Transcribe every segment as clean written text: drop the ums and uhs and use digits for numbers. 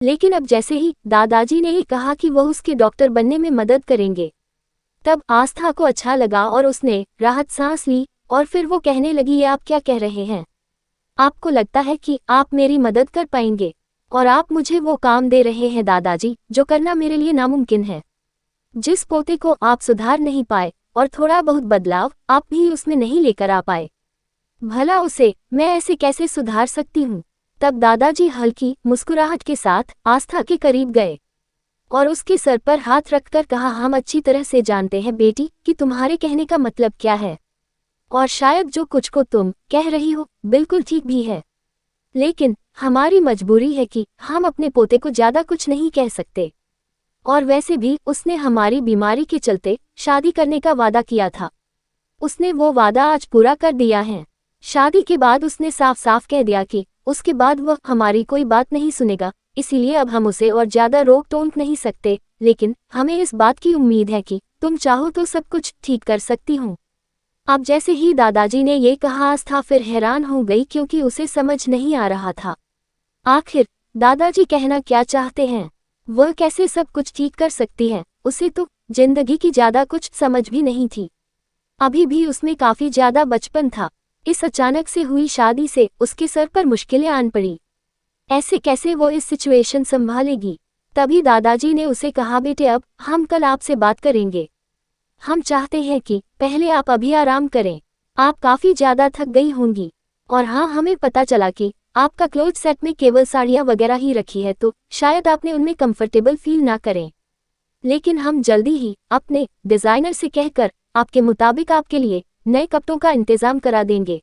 लेकिन अब जैसे ही दादाजी ने ये कहा कि वो उसके डॉक्टर बनने में मदद करेंगे, तब आस्था को अच्छा लगा और उसने राहत सांस ली। और फिर वो कहने लगी, ये आप क्या कह रहे हैं? आपको लगता है कि आप मेरी मदद कर पाएंगे और आप मुझे वो काम दे रहे हैं दादाजी जो करना मेरे लिए नामुमकिन है। जिस पोते को आप सुधार नहीं पाए और थोड़ा बहुत बदलाव आप भी उसमें नहीं लेकर आ पाए, भला उसे मैं ऐसे कैसे सुधार सकती हूँ? तब दादाजी हल्की मुस्कुराहट के साथ आस्था के करीब गए और उसके सर पर हाथ रखकर कहा, हम अच्छी तरह से जानते हैं बेटी कि तुम्हारे कहने का मतलब क्या है, और शायद जो कुछ को तुम कह रही हो बिल्कुल ठीक भी है, लेकिन हमारी मजबूरी है कि हम अपने पोते को ज्यादा कुछ नहीं कह सकते। और वैसे भी उसने हमारी बीमारी के चलते शादी करने का वादा किया था। उसने वो वादा आज पूरा कर दिया है। शादी के बाद उसने साफ साफ कह दिया कि उसके बाद वह हमारी कोई बात नहीं सुनेगा, इसीलिए अब हम उसे और ज्यादा रोक टोक नहीं सकते, लेकिन हमें इस बात की उम्मीद है कि तुम चाहो तो सब कुछ ठीक कर सकती हूँ। अब जैसे ही दादाजी ने ये कहा, आस्था फिर हैरान हो गई क्योंकि उसे समझ नहीं आ रहा था आखिर दादाजी कहना क्या चाहते हैं। वह कैसे सब कुछ ठीक कर सकती है? उसे तो जिंदगी की ज्यादा कुछ समझ भी नहीं थी। अभी भी उसमें काफी ज्यादा बचपन था। इस अचानक से हुई शादी से उसके सर पर मुश्किलें आन पड़ी। ऐसे कैसे वो इस सिचुएशन संभालेगी? तभी दादाजी ने उसे कहा, बेटे अब हम कल आपसे बात करेंगे। हम चाहते हैं कि पहले आप अभी आराम करें। आप काफी ज्यादा थक गई होंगी। और हाँ, हमें पता चला कि आपका क्लोथ सेट में केवल साड़ियाँ वगैरह ही रखी है, तो शायद आपने उनमें कंफर्टेबल फील ना करें, लेकिन हम जल्दी ही अपने डिजाइनर से कहकर आपके मुताबिक आपके लिए नए कपड़ों का इंतजाम करा देंगे।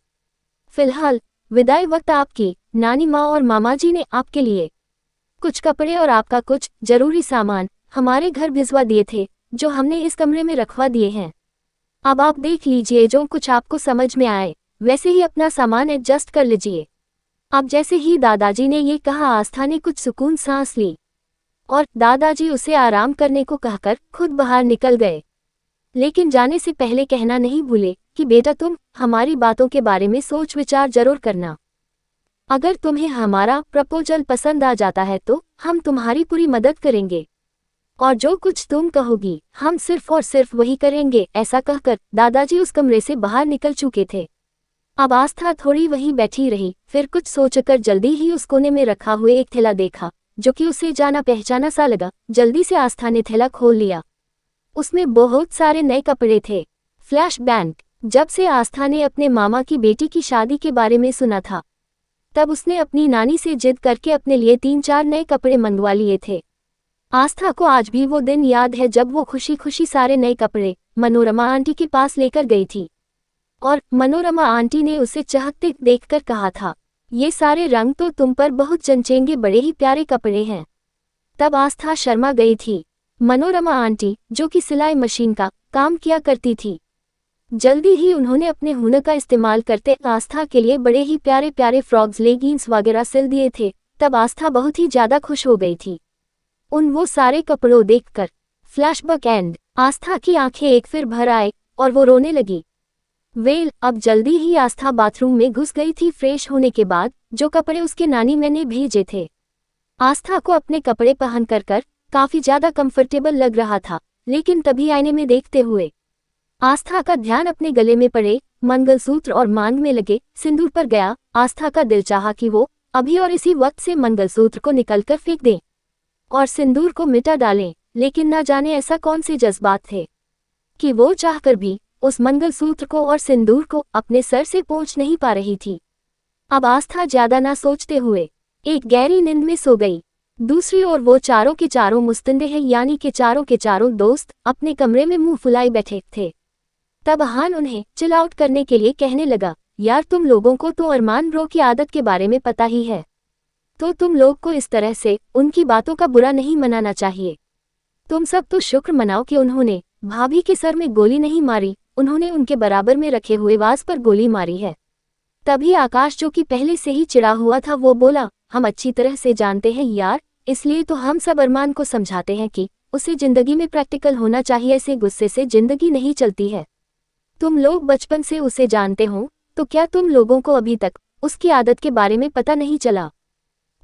फिलहाल विदाई वक्त आपकी नानी माँ और मामा जी ने आपके लिए कुछ कपड़े और आपका कुछ जरूरी सामान हमारे घर भिजवा दिए थे, जो हमने इस कमरे में रखवा दिए हैं। अब आप देख लीजिए, जो कुछ आपको समझ में आए वैसे ही अपना सामान एडजस्ट कर लीजिए। अब जैसे ही दादाजी ने ये कहा, आस्था ने कुछ सुकून सांस ली और दादाजी उसे आराम करने को कहकर खुद बाहर निकल गए। लेकिन जाने से पहले कहना नहीं भूले कि बेटा, तुम हमारी बातों के बारे में सोच विचार जरूर करना। अगर तुम्हें हमारा प्रपोजल पसंद आ जाता है तो हम तुम्हारी पूरी मदद करेंगे, और जो कुछ तुम कहोगी हम सिर्फ और सिर्फ वही करेंगे। ऐसा कहकर दादाजी उस कमरे से बाहर निकल चुके थे। अब आस्था थोड़ी वहीं बैठी रही, फिर कुछ सोचकर जल्दी ही उस कोने में रखा हुए एक थैला देखा जो कि उसे जाना पहचाना सा लगा। जल्दी से आस्था ने थैला खोल लिया। उसमें बहुत सारे नए कपड़े थे। फ्लैशबैक, जब से आस्था ने अपने मामा की बेटी की शादी के बारे में सुना था, तब उसने अपनी नानी से जिद करके अपने लिए 3-4 नए कपड़े मंगवा लिए थे। आस्था को आज भी वो दिन याद है जब वो खुशी खुशी सारे नए कपड़े मनोरमा आंटी के पास लेकर गई थी, और मनोरमा आंटी ने उसे चाहते देखकर कहा था, ये सारे रंग तो तुम पर बहुत जंचेंगे, बड़े ही प्यारे कपड़े हैं। तब आस्था शर्मा गई थी। मनोरमा आंटी, जो कि सिलाई मशीन का काम किया करती थी, जल्दी ही उन्होंने अपने हुनर का इस्तेमाल करते आस्था के लिए बड़े ही प्यारे प्यारे फ्रॉक्स, लेगिंग्स वगैरह सिल दिए थे। तब आस्था बहुत ही ज्यादा खुश हो गई थी वो सारे कपड़ों देखकर। फ्लैशबैक एंड, आस्था की आंखें एक फिर भर आए और वो रोने लगी। अब जल्दी ही आस्था बाथरूम में घुस गई थी फ्रेश होने के बाद, जो कपड़े उसके नानी माँ ने भेजे थे। आस्था को अपने कपड़े पहन कर काफी ज्यादा कंफर्टेबल लग रहा था, लेकिन तभी आईने में देखते हुए आस्था का ध्यान अपने गले में पड़े मंगलसूत्र और मांग में लगे सिंदूर पर गया। आस्था का दिल चाहा कि वो अभी और इसी वक्त से मंगलसूत्र को निकलकर फेंक दें और सिंदूर को मिटा डालें, लेकिन ना जाने ऐसा कौन से जज्बात थे कि वो चाहकर भी उस मंगलसूत्र को और सिंदूर को अपने सर से पोंछ नहीं पा रही थी। अब आस्था ज्यादा ना सोचते हुए एक गहरी नींद में सो गई। दूसरी ओर वो चारों के चारों मुस्तंदे हैं, यानी कि चारों के चारों दोस्त अपने कमरे में मुंह फुलाए बैठे थे। तब हान उन्हें चिल आउट करने के लिए कहने लगा, यार तुम लोगों को तो अरमान ब्रो की आदत के बारे में पता ही है, तो तुम लोग को इस तरह से उनकी बातों का बुरा नहीं मनाना चाहिए। तुम सब तो शुक्र मनाओ कि उन्होंने भाभी के सर में गोली नहीं मारी, उन्होंने उनके बराबर में रखे हुए वाज पर गोली मारी है। तभी आकाश, जो कि पहले से ही चिढ़ा हुआ था, वो बोला, हम अच्छी तरह से जानते हैं यार, इसलिए तो हम सब अरमान को समझाते हैं कि उसे जिंदगी में प्रैक्टिकल होना चाहिए, ऐसे गुस्से से जिंदगी नहीं चलती है। तुम लोग बचपन से उसे जानते हो, तो क्या तुम लोगों को अभी तक उसकी आदत के बारे में पता नहीं चला?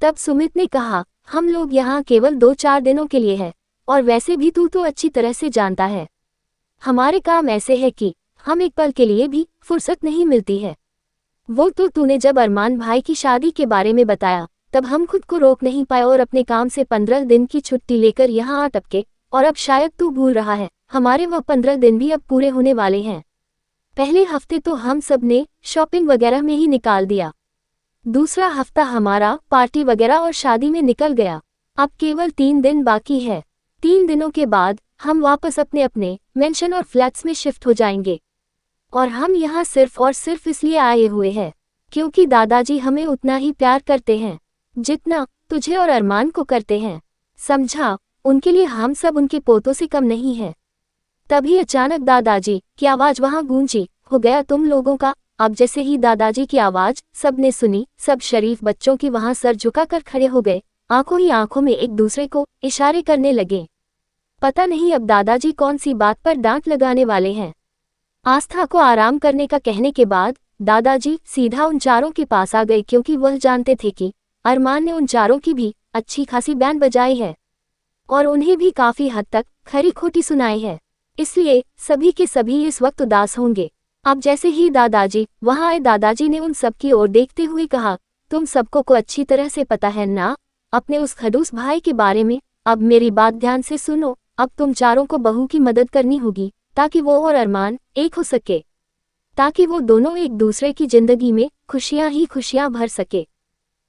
तब सुमित ने कहा, हम लोग यहाँ केवल 2-4 दिनों के लिए हैं, और वैसे भी तू तो अच्छी तरह से जानता है हमारे काम ऐसे है कि हम एक पल के लिए भी फुर्सत नहीं मिलती है। वो तो तूने जब अरमान भाई की शादी के बारे में बताया तब हम खुद को रोक नहीं पाए और अपने काम से 15 दिन की छुट्टी लेकर यहाँ आ टपके, और अब शायद तू भूल रहा है हमारे वह 15 दिन भी अब पूरे होने वाले हैं। पहले हफ्ते तो हम सब ने शॉपिंग वगैरह में ही निकाल दिया, दूसरा हफ्ता हमारा पार्टी वगैरह और शादी में निकल गया। अब केवल 3 दिन बाकी है। 3 दिनों के बाद हम वापस अपने अपने मेंशन और फ्लैट्स में शिफ्ट हो जाएंगे, और हम यहाँ सिर्फ और सिर्फ इसलिए आए हुए हैं क्योंकि दादाजी हमें उतना ही प्यार करते हैं जितना तुझे और अरमान को करते हैं, समझा। उनके लिए हम सब उनके पोतों से कम नहीं हैं। तभी अचानक दादाजी की आवाज वहां गूंजी, हो गया तुम लोगों का। अब जैसे ही दादाजी की आवाज सबने सुनी, सब शरीफ बच्चों की वहां सर झुकाकर खड़े हो गए, आंखों ही आंखों में एक दूसरे को इशारे करने लगे। पता नहीं अब दादाजी कौन सी बात पर डांट लगाने वाले हैं। आस्था को आराम करने का कहने के बाद दादाजी सीधा उन चारों के पास आ गए क्योंकि वह जानते थे कि अरमान ने उन चारों की भी अच्छी खासी बैंड बजाई है और उन्हें भी काफी हद तक खरी खोटी सुनाई है, इसलिए सभी के सभी इस वक्त उदास होंगे। अब जैसे ही दादाजी वहां आए, दादाजी ने उन सब की ओर देखते हुए कहा, तुम सबको को अच्छी तरह से पता है ना अपने उस खड़ूस भाई के बारे में। अब मेरी बात ध्यान से सुनो, अब तुम चारों को बहू की मदद करनी होगी ताकि वो और अरमान एक हो सके, ताकि वो दोनों एक दूसरे की जिंदगी में खुशियां ही खुशियां भर सके।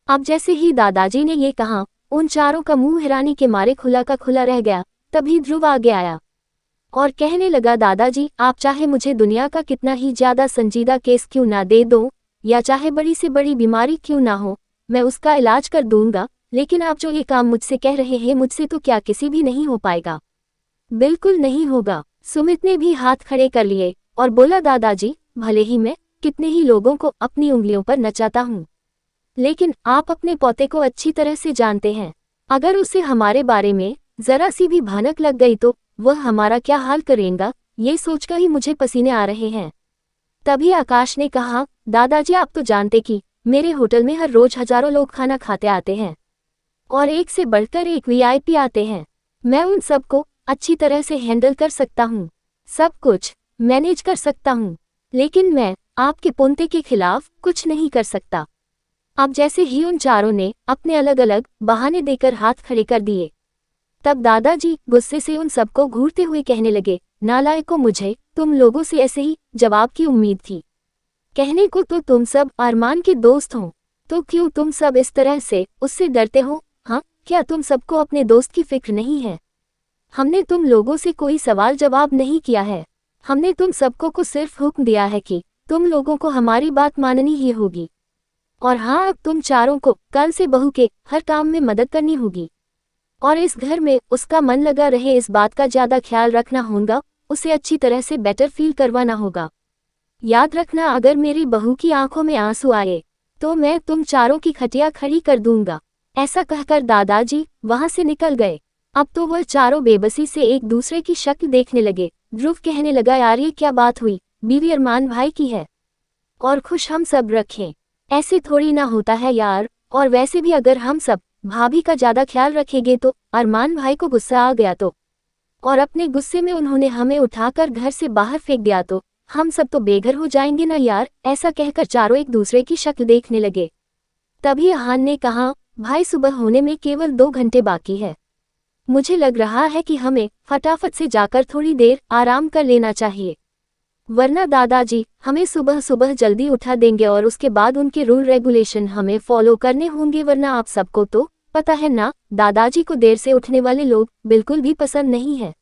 अब जैसे ही दादाजी ने ये कहा, उन चारों का मुंह हैरानी के मारे खुला का खुला रह गया। तभी ध्रुव आगे आया और कहने लगा, दादाजी आप चाहे मुझे दुनिया का कितना ही ज्यादा संजीदा केस क्यों ना दे दो, या चाहे बड़ी से बड़ी बीमारी क्यों ना हो, मैं उसका इलाज कर दूंगा, लेकिन आप जो ये काम मुझसे कह रहे हैं मुझसे तो क्या किसी भी नहीं हो पाएगा। बिल्कुल नहीं होगा। सुमित ने भी हाथ खड़े कर लिए और बोला, दादाजी भले ही मैं कितने ही लोगों को अपनी उंगलियों पर नचाता हूँ, लेकिन आप अपने पोते को अच्छी तरह से जानते हैं। अगर उसे हमारे बारे में जरा सी भी भनक लग गई तो वह हमारा क्या हाल करेगा, ये सोचकर ही मुझे पसीने आ रहे हैं। तभी आकाश ने कहा, दादाजी आप तो जानते कि मेरे होटल में हर रोज हजारों लोग खाना खाते आते हैं और एक से बढ़कर एक वीआईपी आते हैं। मैं उन सबको अच्छी तरह से हैंडल कर सकता हूँ, सब कुछ मैनेज कर सकता हूँ, लेकिन मैं आपके पोते के खिलाफ कुछ नहीं कर सकता। अब जैसे ही उन चारों ने अपने अलग अलग बहाने देकर हाथ खड़े कर दिए, तब दादाजी गुस्से से उन सबको घूरते हुए कहने लगे, नालायकों, मुझे तुम लोगों से ऐसे ही जवाब की उम्मीद थी। कहने को तो तुम सब अरमान के दोस्त हो, तो क्यों तुम सब इस तरह से उससे डरते हो? हाँ, क्या तुम सबको अपने दोस्त की फिक्र नहीं है? हमने तुम लोगों से कोई सवाल जवाब नहीं किया है, हमने तुम सबको को सिर्फ हुक्म दिया है कि तुम लोगों को हमारी बात माननी ही होगी। और हाँ, अब तुम चारों को कल से बहू के हर काम में मदद करनी होगी और इस घर में उसका मन लगा रहे इस बात का ज्यादा ख्याल रखना होगा, उसे अच्छी तरह से बेटर फील करवाना होगा। याद रखना, अगर मेरी बहू की आंखों में आंसू आए तो मैं तुम चारों की खटिया खड़ी कर दूंगा। ऐसा कहकर दादाजी वहां से निकल गए। अब तो वह चारों बेबसी से एक दूसरे की शक्ल देखने लगे। ध्रुव कहने लगा, यार ये क्या बात हुई, बीवी अरमान भाई की है और खुश हम सब रखें, ऐसे थोड़ी ना होता है यार। और वैसे भी अगर हम सब भाभी का ज्यादा ख्याल रखेंगे तो अरमान भाई को गुस्सा आ गया तो, और अपने गुस्से में उन्होंने हमें उठाकर घर से बाहर फेंक दिया तो हम सब तो बेघर हो जाएंगे ना यार। ऐसा कहकर चारों एक दूसरे की शक्ल देखने लगे। तभी अहान ने कहा, भाई सुबह होने में केवल 2 घंटे बाकी है, मुझे लग रहा है कि हमें फटाफट से जाकर थोड़ी देर आराम कर लेना चाहिए, वरना दादाजी हमें सुबह सुबह जल्दी उठा देंगे और उसके बाद उनके रूल रेगुलेशन हमें फॉलो करने होंगे। वरना आप सबको तो पता है ना, दादाजी को देर से उठने वाले लोग बिल्कुल भी पसंद नहीं है।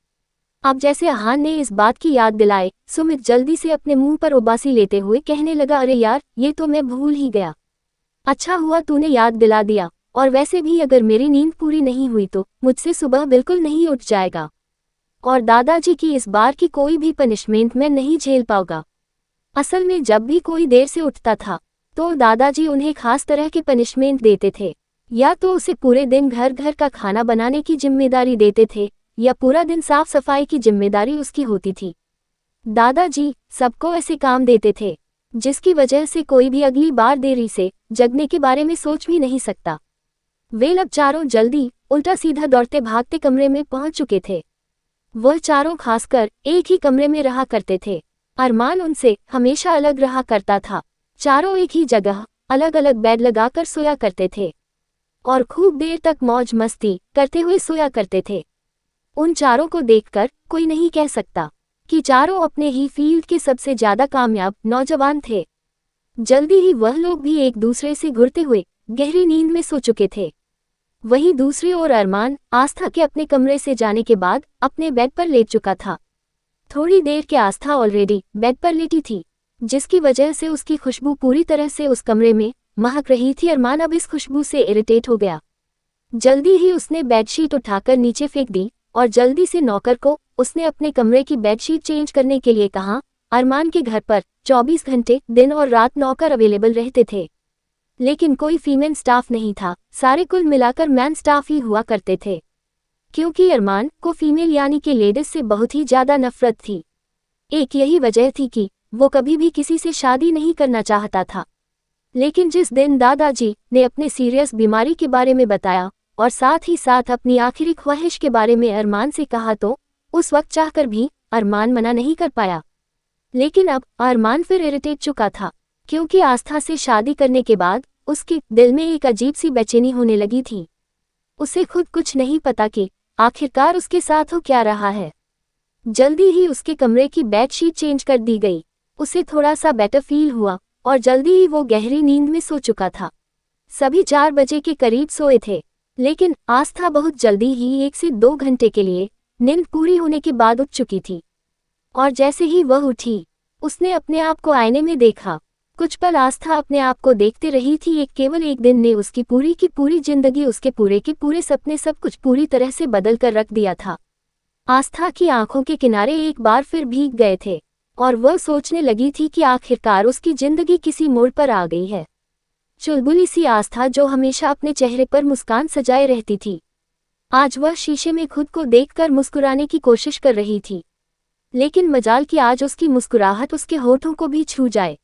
अब जैसे अहान ने इस बात की याद दिलाए, सुमित जल्दी से अपने मुंह पर उबासी लेते हुए कहने लगा, अरे यार ये तो मैं भूल ही गया, अच्छा हुआ तूने याद दिला दिया, और वैसे भी अगर मेरी नींद पूरी नहीं हुई तो मुझसे सुबह बिल्कुल नहीं उठ जाएगा और दादाजी की इस बार की कोई भी पनिशमेंट मैं नहीं झेल पाऊंगा। असल में जब भी कोई देर से उठता था तो दादाजी उन्हें खास तरह के पनिशमेंट देते थे, या तो उसे पूरे दिन घर घर का खाना बनाने की जिम्मेदारी देते थे या पूरा दिन साफ सफाई की जिम्मेदारी उसकी होती थी। दादाजी सबको ऐसे काम देते थे जिसकी वजह से कोई भी अगली बार देरी से जगने के बारे में सोच भी नहीं सकता। वे अब चारों जल्दी उल्टा सीधा दौड़ते भागते कमरे में पहुंच चुके थे। वह चारों खासकर एक ही कमरे में रहा करते थे। अरमान उनसे हमेशा अलग रहा करता था। चारों एक ही जगह अलग अलग बेड लगाकर सोया करते थे और खूब देर तक मौज मस्ती करते हुए सोया करते थे। उन चारों को देखकर कोई नहीं कह सकता कि चारों अपने ही फील्ड के सबसे ज्यादा कामयाब नौजवान थे। जल्दी ही वह लोग भी एक दूसरे से घुरते हुए गहरी नींद में सो चुके थे। वहीं दूसरी ओर अरमान आस्था के अपने कमरे से जाने के बाद अपने बेड पर लेट चुका था। थोड़ी देर के आस्था ऑलरेडी बेड पर लेटी थी, जिसकी वजह से उसकी खुशबू पूरी तरह से उस कमरे में महक रही थी। अरमान अब इस खुशबू से इरिटेट हो गया। जल्दी ही उसने बेडशीट उठाकर नीचे फेंक दी और जल्दी से नौकर को उसने अपने कमरे की बेडशीट चेंज करने के लिए कहा। अरमान के घर पर 24 घंटे दिन और रात नौकर अवेलेबल रहते थे, लेकिन कोई फीमेल स्टाफ नहीं था। सारे कुल मिलाकर मैन स्टाफ ही हुआ करते थे, क्योंकि अरमान को फीमेल यानी कि लेडीज से बहुत ही ज्यादा नफरत थी। एक यही वजह थी कि वो कभी भी किसी से शादी नहीं करना चाहता था। लेकिन जिस दिन दादाजी ने अपने सीरियस बीमारी के बारे में बताया और साथ ही साथ अपनी आखिरी ख्वाहिश के बारे में अरमान से कहा, तो उस वक्त चाहकर भी अरमान मना नहीं कर पाया। लेकिन अब अरमान फिर इरिटेट चुका था, क्योंकि आस्था से शादी करने के बाद उसके दिल में एक अजीब सी बेचैनी होने लगी थी। उसे खुद कुछ नहीं पता कि आखिरकार उसके साथ हो क्या रहा है। जल्दी ही उसके कमरे की बेडशीट चेंज कर दी गई। उसे थोड़ा सा बेटर फील हुआ और जल्दी ही वो गहरी नींद में सो चुका था। सभी 4 बजे के करीब सोए थे, लेकिन आस्था बहुत जल्दी ही 1 से 2 घंटे के लिए नींद पूरी होने के बाद उठ चुकी थी। और जैसे ही वह उठी, उसने अपने आप को आईने में देखा। कुछ पल आस्था अपने आप को देखते रही थी। केवल एक दिन ने उसकी पूरी की पूरी जिंदगी, उसके पूरे के पूरे सपने, सब कुछ पूरी तरह से बदल कर रख दिया था। आस्था की आंखों के किनारे एक बार फिर भीग गए थे और वह सोचने लगी थी कि आखिरकार उसकी जिंदगी किसी मोड़ पर आ गई है। चुलबुली सी आस्था, जो हमेशा अपने चेहरे पर मुस्कान सजाए रहती थी, आज वह शीशे में खुद को देखकर मुस्कुराने की कोशिश कर रही थी। लेकिन मजाल कि आज उसकी मुस्कुराहट उसके होठों को भी छू जाए।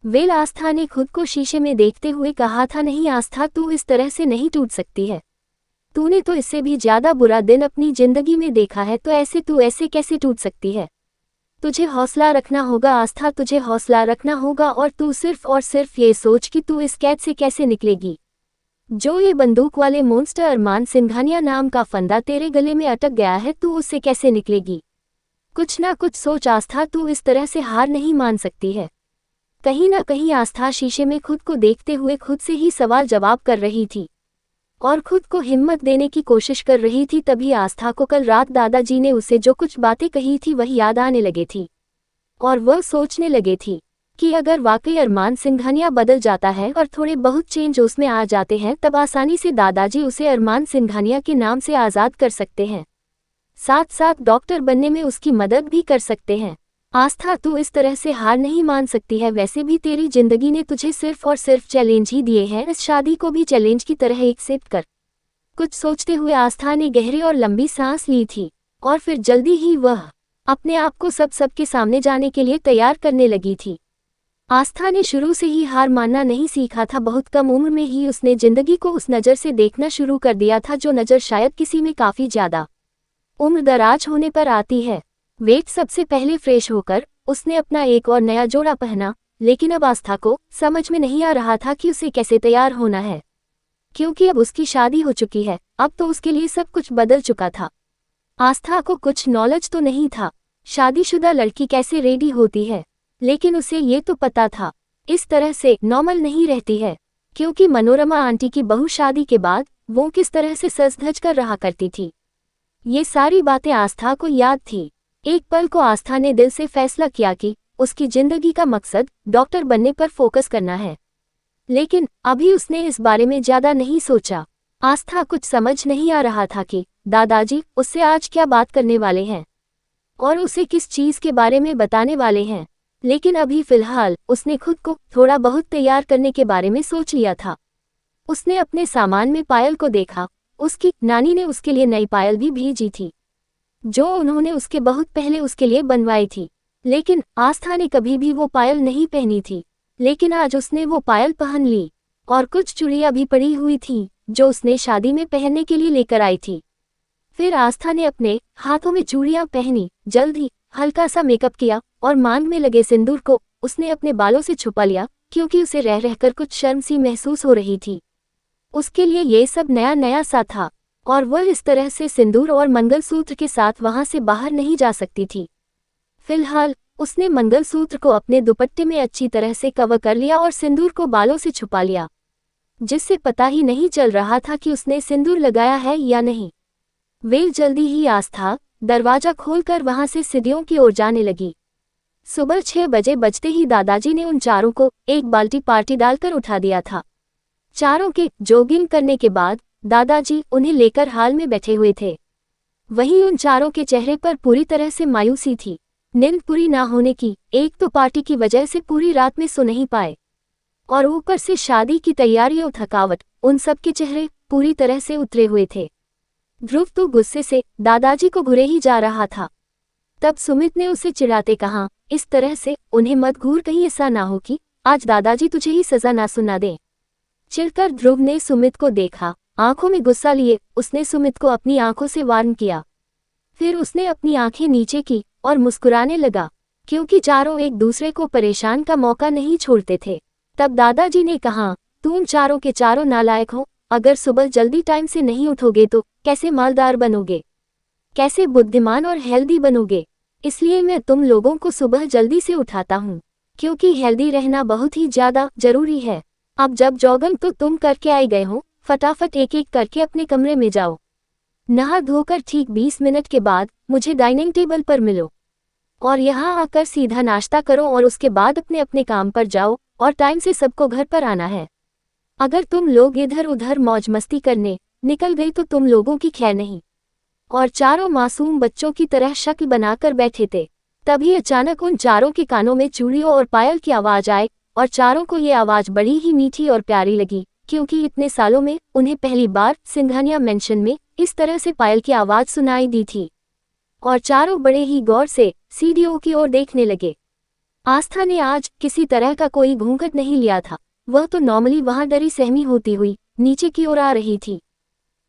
वेल, आस्था ने खुद को शीशे में देखते हुए कहा था, नहीं आस्था, तू इस तरह से नहीं टूट सकती है। तूने तो इससे भी ज्यादा बुरा दिन अपनी जिंदगी में देखा है, तो तू ऐसे कैसे टूट सकती है। तुझे हौसला रखना होगा आस्था, तुझे हौसला रखना होगा, और तू सिर्फ और सिर्फ ये सोच कि तू इस कैद से कैसे निकलेगी। जो ये बंदूक वाले मोन्स्टर अरमान सिंघानिया नाम का फंदा तेरे गले में अटक गया है, तू उससे कैसे निकलेगी। कुछ ना कुछ सोच आस्था, तू इस तरह से हार नहीं मान सकती है। कहीं ना कहीं आस्था शीशे में खुद को देखते हुए खुद से ही सवाल जवाब कर रही थी और खुद को हिम्मत देने की कोशिश कर रही थी। तभी आस्था को कल रात दादाजी ने उसे जो कुछ बातें कही थी वही याद आने लगे थी और वह सोचने लगे थी कि अगर वाकई अरमान सिंघानिया बदल जाता है और थोड़े बहुत चेंज उसमें आ जाते हैं, तब आसानी से दादाजी उसे अरमान सिंघानिया के नाम से आज़ाद कर सकते हैं, साथ साथ डॉक्टर बनने में उसकी मदद भी कर सकते हैं। आस्था, तू इस तरह से हार नहीं मान सकती है। वैसे भी तेरी जिंदगी ने तुझे सिर्फ और सिर्फ चैलेंज ही दिए हैं, इस शादी को भी चैलेंज की तरह एक्सेप्ट कर। कुछ सोचते हुए आस्था ने गहरी और लंबी सांस ली थी और फिर जल्दी ही वह अपने आप को सबके सामने जाने के लिए तैयार करने लगी थी। आस्था ने शुरू से ही हार मानना नहीं सीखा था। बहुत कम उम्र में ही उसने जिंदगी को उस नज़र से देखना शुरू कर दिया था, जो नज़र शायद किसी में काफ़ी ज़्यादा उम्र दराज होने पर आती है। वेट सबसे पहले फ्रेश होकर उसने अपना एक और नया जोड़ा पहना, लेकिन अब आस्था को समझ में नहीं आ रहा था कि उसे कैसे तैयार होना है, क्योंकि अब उसकी शादी हो चुकी है। अब तो उसके लिए सब कुछ बदल चुका था। आस्था को कुछ नॉलेज तो नहीं था शादीशुदा लड़की कैसे रेडी होती है, लेकिन उसे ये तो पता था इस तरह से नॉर्मल नहीं रहती है, क्योंकि मनोरमा आंटी की बहू शादी के बाद वो किस तरह से सज धज कर रहा करती थी। ये सारी बातें आस्था को याद थी। एक पल को आस्था ने दिल से फैसला किया कि उसकी जिंदगी का मकसद डॉक्टर बनने पर फोकस करना है, लेकिन अभी उसने इस बारे में ज्यादा नहीं सोचा। आस्था कुछ समझ नहीं आ रहा था कि दादाजी उससे आज क्या बात करने वाले हैं और उसे किस चीज के बारे में बताने वाले हैं, लेकिन अभी फिलहाल उसने खुद को थोड़ा बहुत तैयार करने के बारे में सोच लिया था। उसने अपने सामान में पायल को देखा। उसकी नानी ने उसके लिए नई पायल भी भेजी थी, जो उन्होंने उसके बहुत पहले उसके लिए बनवाई थी, लेकिन आस्था ने कभी भी वो पायल नहीं पहनी थी। लेकिन आज उसने वो पायल पहन ली और कुछ चूड़ियां भी पड़ी हुई थी जो उसने शादी में पहनने के लिए लेकर आई थी। फिर आस्था ने अपने हाथों में चूड़ियां पहनी, जल्द ही हल्का सा मेकअप किया और मांग में लगे सिंदूर को उसने अपने बालों से छुपा लिया, क्योंकि उसे रह रहकर कुछ शर्म सी महसूस हो रही थी। उसके लिए ये सब नया नया सा था और वह इस तरह से सिंदूर और मंगलसूत्र के साथ वहां से बाहर नहीं जा सकती थी। फिलहाल उसने मंगलसूत्र को अपने दुपट्टे में अच्छी तरह से कवर कर लिया और सिंदूर को बालों से छुपा लिया, जिससे पता ही नहीं चल रहा था कि उसने सिंदूर लगाया है या नहीं। वे जल्दी ही आस्था दरवाजा खोलकर वहां से सीढ़ियों की ओर जाने लगी। सुबह 6 बजे बजते ही दादाजी ने उन चारों को एक बाल्टी पार्टी डालकर उठा दिया था। चारों के जॉगिंग करने के बाद दादाजी उन्हें लेकर हाल में बैठे हुए थे। वहीं उन चारों के चेहरे पर पूरी तरह से मायूसी थी। नींद पूरी ना होने की, एक तो पार्टी की वजह से पूरी रात में सो नहीं पाए और ऊपर से शादी की तैयारी और थकावट, उन सब के चेहरे पूरी तरह से उतरे हुए थे। ध्रुव तो गुस्से से दादाजी को घुरे ही जा रहा था। तब सुमित ने उसे चिढ़ाते कहा, इस तरह से उन्हें मत घूर, कहीं ऐसा ना हो कि आज दादाजी तुझे ही सजा ना सुना दें। चिढ़कर ध्रुव ने सुमित को देखा, आंखों में गुस्सा लिए उसने सुमित को अपनी आंखों से वार्न किया। फिर उसने अपनी आंखें नीचे की और मुस्कुराने लगा, क्योंकि चारों एक दूसरे को परेशान का मौका नहीं छोड़ते थे। तब दादाजी ने कहा, तुम चारों के चारों नालायक हो, अगर सुबह जल्दी टाइम से नहीं उठोगे तो कैसे मालदार बनोगे, कैसे बुद्धिमान और हेल्दी बनोगे। इसलिए मैं तुम लोगों को सुबह जल्दी से उठाता हूँ, क्योंकि हेल्दी रहना बहुत ही ज़्यादा जरूरी है। अब जब जॉगिंग तो तुम करके आए गए हो, फटाफट एक एक करके अपने कमरे में जाओ। नहा धोकर ठीक 20 मिनट के बाद मुझे डाइनिंग टेबल पर मिलो और यहाँ आकर सीधा नाश्ता करो और उसके बाद अपने अपने काम पर जाओ और टाइम से सबको घर पर आना है। अगर तुम लोग इधर उधर मौज मस्ती करने निकल गए तो तुम लोगों की खैर नहीं। और चारों मासूम बच्चों की तरह शक्ल बनाकर बैठे थे। तभी अचानक उन चारों के कानों में चूड़ियों और पायल की आवाज आए और चारों को ये आवाज बड़ी ही मीठी और प्यारी लगी, क्योंकि इतने सालों में उन्हें पहली बार सिंघानिया मेंशन में इस तरह से पायल की आवाज सुनाई दी थी। और चारों बड़े ही गौर से सीढ़ियों की ओर देखने लगे। आस्था ने आज किसी तरह का कोई घूंघट नहीं लिया था, वह तो नॉर्मली वहां डरी सहमी होती हुई नीचे की ओर आ रही थी।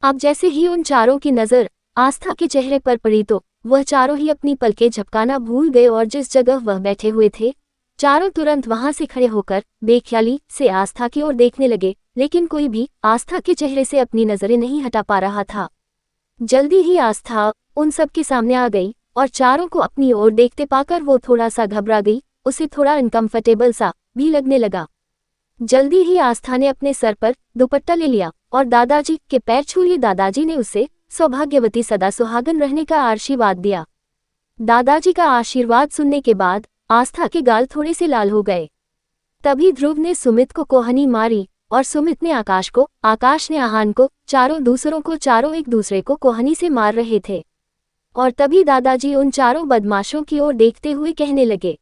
अब जैसे ही उन चारों की नजर आस्था के चेहरे पर पड़ी तो वह चारों ही अपनी पलकें झपकाना भूल गए और जिस जगह वह बैठे हुए थे चारों तुरंत वहां से खड़े होकर बेख्याली से आस्था की ओर देखने लगे, लेकिन कोई भी आस्था के चेहरे से अपनी नजरें नहीं हटा पा रहा था। जल्दी ही आस्था उन सब के सामने आ गई और चारों को अपनी ओर देखते पाकर वो थोड़ा सा घबरा गई, उसे थोड़ा अनकंफर्टेबल सा भी लगने लगा। जल्दी ही आस्था ने अपने सर पर दुपट्टा ले लिया और दादाजी के पैर छू लिए। दादाजी ने उसे सौभाग्यवती सदा सुहागन रहने का आशीर्वाद दिया। दादाजी का आशीर्वाद सुनने के बाद आस्था के गाल थोड़े से लाल हो गए। तभी ध्रुव ने सुमित को कोहनी मारी और सुमित ने आकाश को, आकाश ने आहान को, चारों दूसरों को, चारों एक दूसरे को कोहनी से मार रहे थे। और तभी दादाजी उन चारों बदमाशों की ओर देखते हुए कहने लगे,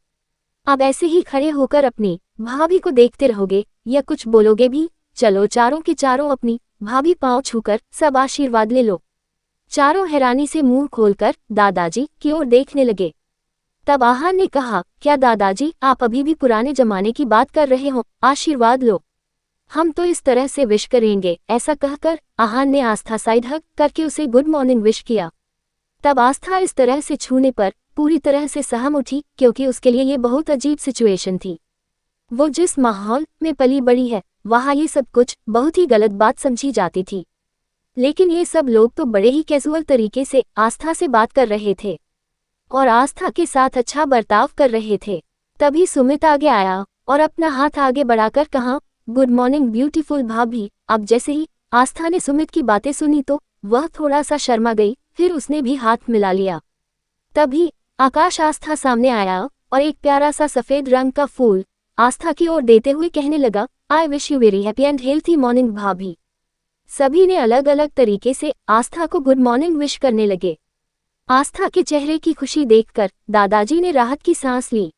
अब ऐसे ही खड़े होकर अपनी भाभी को देखते रहोगे या कुछ बोलोगे भी? चलो चारों के चारों अपनी भाभी पांव छूकर सब आशीर्वाद ले लो। चारों हैरानी से मुंह खोलकर दादाजी की ओर देखने लगे। तब आहान ने कहा, क्या दादाजी आप अभी भी पुराने जमाने की बात कर रहे हो? आशीर्वाद लो, हम तो इस तरह से विश करेंगे। ऐसा कहकर आहान ने आस्था साइड हग करके उसे गुड मॉर्निंग विश किया। तब आस्था इस तरह से छूने पर पूरी तरह से सहम उठी, क्योंकि उसके लिए ये बहुत अजीब सिचुएशन थी। वो जिस माहौल में पली बड़ी है वहाँ ये सब कुछ बहुत ही गलत बात समझी जाती थी, लेकिन ये सब लोग तो बड़े ही कैजुअल तरीके से आस्था से बात कर रहे थे और आस्था के साथ अच्छा बर्ताव कर रहे थे। तभी सुमित आगे आया और अपना हाथ आगे बढ़ाकर कहा, गुड मॉर्निंग ब्यूटीफुल भाभी। अब जैसे ही आस्था ने सुमित की बातें सुनी तो वह थोड़ा सा शर्मा गई, फिर उसने भी हाथ मिला लिया। तभी आकाश आस्था सामने आया और एक प्यारा सा सफेद रंग का फूल आस्था की ओर देते हुए कहने लगा, I wish you very happy and healthy morning भाभी। सभी ने अलग अलग तरीके से आस्था को गुड मॉर्निंग विश करने लगे। आस्था के चेहरे की खुशी देखकर दादाजी ने राहत की सांस ली।